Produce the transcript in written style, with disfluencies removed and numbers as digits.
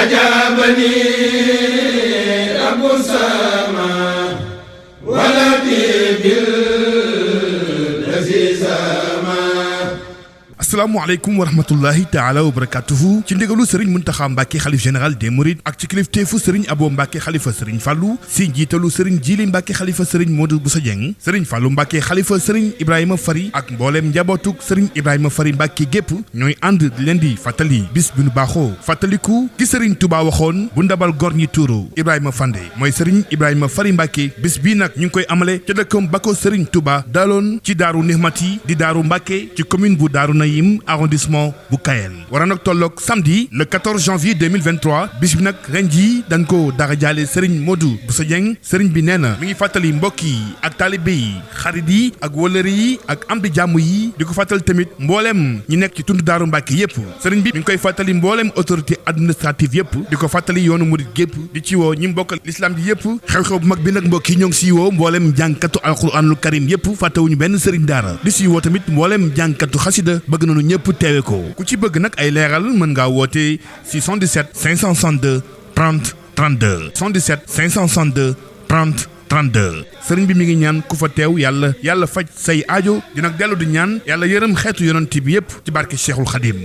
ajabani Abu Sama walati bil asalaamaaleykum wa rahmatullahi taala wa barakatuhu ci ndigalu Serigne Mountakha Mbacké xalif général des Mourides ak ci kilifteefu Serigne Abo Mbacké xalifa Serigne Fallou si njiitalu Serigne Djili Mbacké xalifa Serigne Modou Bousso Dieng Serigne Fallou Mbacké xalifa Serigne Ibrahima Fary ak mbooleem njabootuk Serigne Ibrahima Fary Mbacké gépp ñooy ànd di leen di fàttali bis bi nu baaxoo fàttaliku gi Serigne Touba waxoon bu ndabal gor ñi tuuru Ibrahima Fandé mooy Serigne Ibrahima Fary Mbacké bis bii nag ñu ngi koy amale ca dëkkam ba ko Serigne Touba daaloon ci Darou Nihmati di Darou Mbacké ci commune bu Darou arrondissement bu Kayel war nag tolloog samedi le 14 janvier 2023 bis bi nag ren jii dañ ko dara jaale Serigne Modou Bousso Dieng Serigne bi nee na mi ngi fàttali mbokk yi ak taalibe yi xarit yi ak wëllëre yi ak am di jàmm yi di ko fàttali tamit mbooleem ñi nekk ci tund Daaru Mbacké yépp Serigne bi mi ngi koy fàttali mbooleem autorité administrative yépp di ko fàttali yoonu murid gépp di ci woo ñi mbokkal l'islam ji yépp xew-xew bu mag bi nag mbokk yi ñoo ngi si woo mbooleem jàngkatu alquranul karim yépp fàttewuñu benn Serigne daara di si woo tamit mbooleem jàngkatu xasida bëgg nañu ñëpp teewe ko ku ci bëgg nag ay leeral mën ngaa woote 77 562 30 32 77 562 30 32 sëriñ bi mi ngi ñaan ku fa teew yàlla faj say aajo di nag dellu di ñaan yàlla yërëm xeetu yonent bi yépp ci barke Cheikhul Khadim